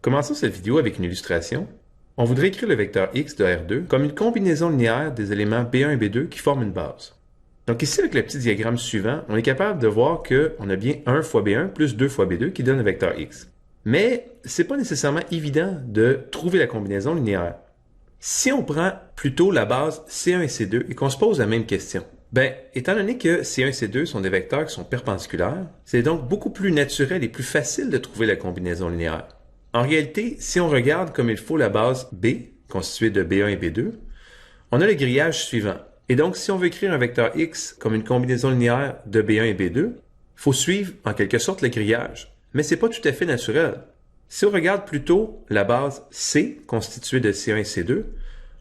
Commençons cette vidéo avec une illustration. On voudrait écrire le vecteur x de R2 comme une combinaison linéaire des éléments B1 et B2 qui forment une base. Donc ici, avec le petit diagramme suivant, on est capable de voir qu'on a bien 1 fois B1 plus 2 fois B2 qui donne le vecteur x. Mais c'est pas nécessairement évident de trouver la combinaison linéaire. Si on prend plutôt la base C1 et C2 et qu'on se pose la même question, étant donné que C1 et C2 sont des vecteurs qui sont perpendiculaires, c'est donc beaucoup plus naturel et plus facile de trouver la combinaison linéaire. En réalité, si on regarde comme il faut la base B, constituée de B1 et B2, on a le grillage suivant. Et donc, si on veut écrire un vecteur x comme une combinaison linéaire de B1 et B2, il faut suivre en quelque sorte le grillage. Mais c'est pas tout à fait naturel. Si on regarde plutôt la base C, constituée de C1 et C2,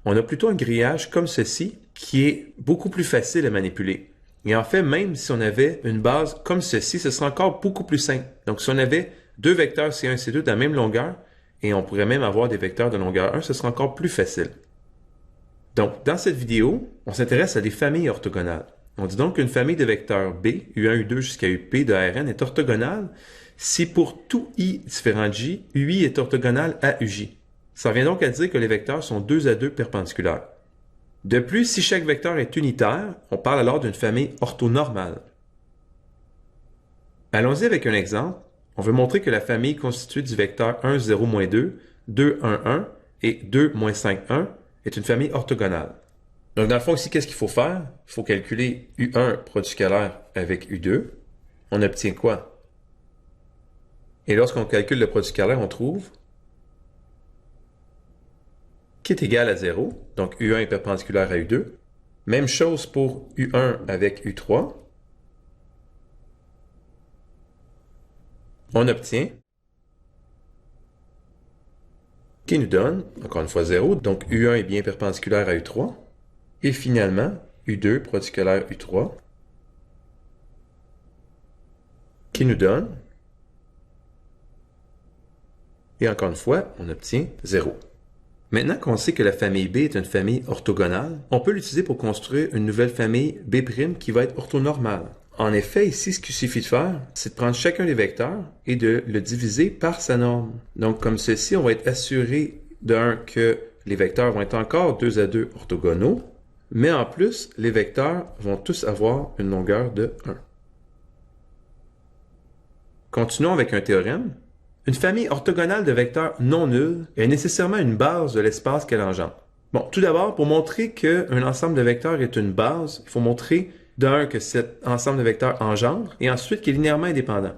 on a plutôt un grillage comme ceci, qui est beaucoup plus facile à manipuler. Et en fait, même si on avait une base comme ceci, ce serait encore beaucoup plus simple. Donc, si on avait deux vecteurs C1 et C2 de la même longueur, et on pourrait même avoir des vecteurs de longueur 1, ce sera encore plus facile. Donc, dans cette vidéo, on s'intéresse à des familles orthogonales. On dit donc qu'une famille de vecteurs B, U1, U2 jusqu'à UP de Rn est orthogonale si pour tout i différent de j, ui est orthogonal à uj. Ça revient donc à dire que les vecteurs sont 2 à 2 perpendiculaires. De plus, si chaque vecteur est unitaire, on parle alors d'une famille orthonormale. Allons-y avec un exemple. On veut montrer que la famille constituée du vecteur 1, 0, moins 2, 2, 1, 1 et 2, moins 5, 1 est une famille orthogonale. Donc, dans le fond, ici, qu'est-ce qu'il faut faire? Il faut calculer U1 produit scalaire avec U2. On obtient quoi? Et lorsqu'on calcule le produit scalaire, on trouve qui est égal à 0. Donc, U1 est perpendiculaire à U2. Même chose pour U1 avec U3. On obtient qui nous donne, encore une fois, 0. Donc, U1 est bien perpendiculaire à U3. Et finalement, U2 produit scalaire U3 qui nous donne, et encore une fois, on obtient 0. Maintenant qu'on sait que la famille B est une famille orthogonale, on peut l'utiliser pour construire une nouvelle famille B' qui va être orthonormale. En effet, ici, ce qu'il suffit de faire, c'est de prendre chacun des vecteurs et de le diviser par sa norme. Donc, comme ceci, on va être assuré d'un que les vecteurs vont être encore 2 à 2 orthogonaux, mais en plus, les vecteurs vont tous avoir une longueur de 1. Continuons avec un théorème. Une famille orthogonale de vecteurs non nuls est nécessairement une base de l'espace qu'elle engendre. Bon, tout d'abord, pour montrer qu'un ensemble de vecteurs est une base, il faut montrer d'un que cet ensemble de vecteurs engendre et ensuite qu'il est linéairement indépendant.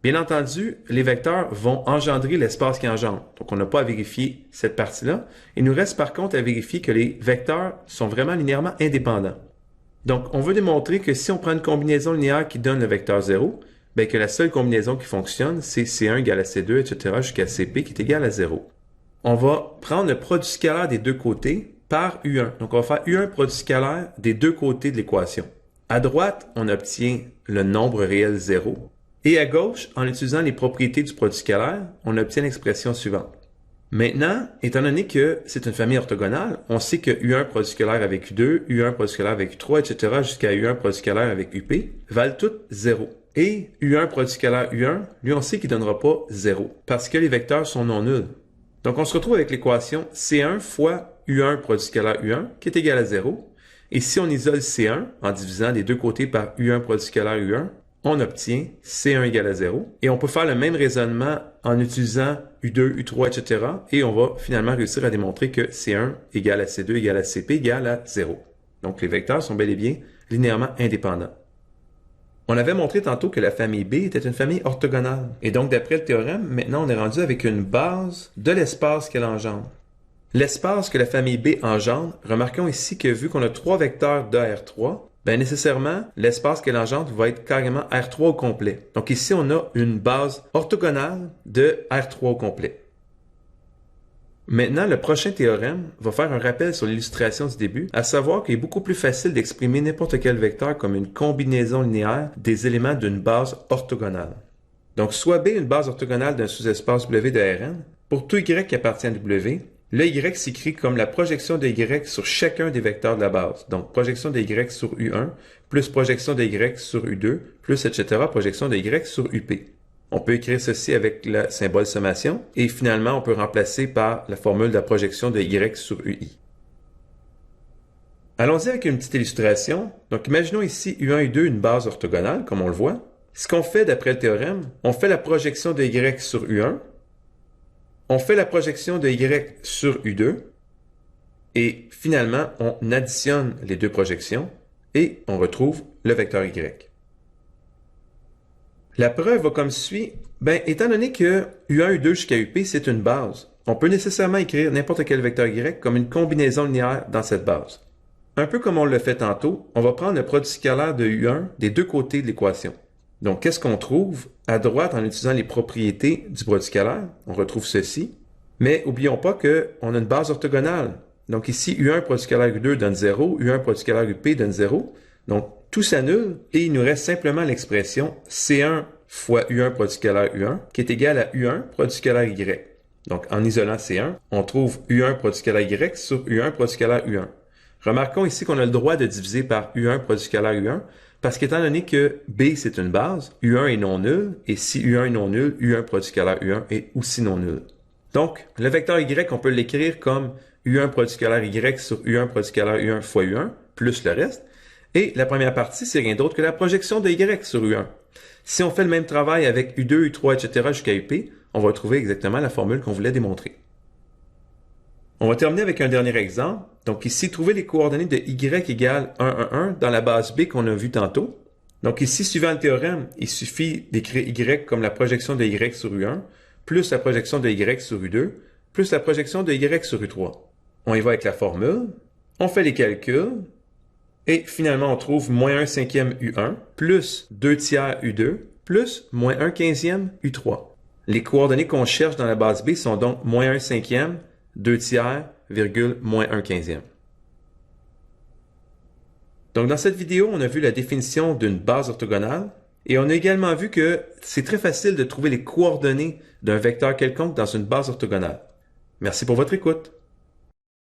Bien entendu, les vecteurs vont engendrer l'espace qu'ils engendrent. Donc, on n'a pas à vérifier cette partie-là. Il nous reste par contre à vérifier que les vecteurs sont vraiment linéairement indépendants. Donc, on veut démontrer que si on prend une combinaison linéaire qui donne le vecteur 0, que la seule combinaison qui fonctionne, c'est C1 égale à C2, etc. jusqu'à CP qui est égal à 0. On va prendre le produit scalaire des deux côtés par U1. Donc, on va faire U1 produit scalaire des deux côtés de l'équation. À droite, on obtient le nombre réel 0. Et à gauche, en utilisant les propriétés du produit scalaire, on obtient l'expression suivante. Maintenant, étant donné que c'est une famille orthogonale, on sait que U1 produit scalaire avec U2, U1 produit scalaire avec U3, etc. jusqu'à U1 produit scalaire avec UP valent toutes 0. Et U1 produit scalaire U1, lui, on sait qu'il ne donnera pas 0, parce que les vecteurs sont non nuls. Donc, on se retrouve avec l'équation C1 fois U1 produit scalaire U1, qui est égal à 0. Et si on isole C1, en divisant les deux côtés par U1 produit scalaire U1, on obtient C1 égale à 0. Et on peut faire le même raisonnement en utilisant U2, U3, etc. Et on va finalement réussir à démontrer que C1 égale à C2 égale à CP égale à 0. Donc, les vecteurs sont bel et bien linéairement indépendants. On avait montré tantôt que la famille B était une famille orthogonale. Et donc, d'après le théorème, maintenant, on est rendu avec une base de l'espace qu'elle engendre. L'espace que la famille B engendre, remarquons ici que vu qu'on a trois vecteurs de R3, nécessairement, l'espace qu'elle engendre va être carrément R3 au complet. Donc ici, on a une base orthogonale de R3 au complet. Maintenant, le prochain théorème va faire un rappel sur l'illustration du début, à savoir qu'il est beaucoup plus facile d'exprimer n'importe quel vecteur comme une combinaison linéaire des éléments d'une base orthogonale. Donc, soit B une base orthogonale d'un sous-espace W de Rn, pour tout Y qui appartient à W, le Y s'écrit comme la projection de Y sur chacun des vecteurs de la base. Donc, projection de Y sur U1, plus projection de Y sur U2, plus etc., projection de Y sur UP. On peut écrire ceci avec le symbole sommation et finalement, on peut remplacer par la formule de la projection de y sur ui. Allons-y avec une petite illustration. Donc, imaginons ici U1 et U2 une base orthogonale, comme on le voit. Ce qu'on fait d'après le théorème, on fait la projection de y sur U1, on fait la projection de y sur U2, et finalement, on additionne les deux projections et on retrouve le vecteur y. La preuve va comme suit. Étant donné que U1, U2 jusqu'à UP, c'est une base, on peut nécessairement écrire n'importe quel vecteur y comme une combinaison linéaire dans cette base. Un peu comme on l'a fait tantôt, on va prendre le produit scalaire de U1 des deux côtés de l'équation. Donc, qu'est-ce qu'on trouve à droite en utilisant les propriétés du produit scalaire? On retrouve ceci. Mais n'oublions pas qu'on a une base orthogonale. Donc ici, U1 produit scalaire U2 donne 0, U1 produit scalaire UP donne 0. Donc, tout s'annule et il nous reste simplement l'expression C1 fois U1 produit scalaire U1 qui est égal à U1 produit scalaire Y. Donc, en isolant C1, on trouve U1 produit scalaire Y sur U1 produit scalaire U1. Remarquons ici qu'on a le droit de diviser par U1 produit scalaire U1 parce qu'étant donné que B c'est une base, U1 est non nul et si U1 est non nul, U1 produit scalaire U1 est aussi non nul. Donc, le vecteur Y, on peut l'écrire comme U1 produit scalaire Y sur U1 produit scalaire U1 fois U1 plus le reste. Et la première partie, c'est rien d'autre que la projection de Y sur U1. Si on fait le même travail avec U2, U3, etc. jusqu'à UP, on va trouver exactement la formule qu'on voulait démontrer. On va terminer avec un dernier exemple. Donc ici, trouver les coordonnées de Y égale 1, 1, 1 dans la base B qu'on a vue tantôt. Donc ici, suivant le théorème, il suffit d'écrire Y comme la projection de Y sur U1, plus la projection de Y sur U2, plus la projection de Y sur U3. On y va avec la formule, on fait les calculs, et finalement on trouve moins 1 cinquième U1, plus 2 tiers U2, plus moins 1 quinzième U3. Les coordonnées qu'on cherche dans la base B sont donc moins 1 cinquième, 2 tiers, virgule, moins 1 quinzième. Donc dans cette vidéo, on a vu la définition d'une base orthogonale et on a également vu que c'est très facile de trouver les coordonnées d'un vecteur quelconque dans une base orthogonale. Merci pour votre écoute.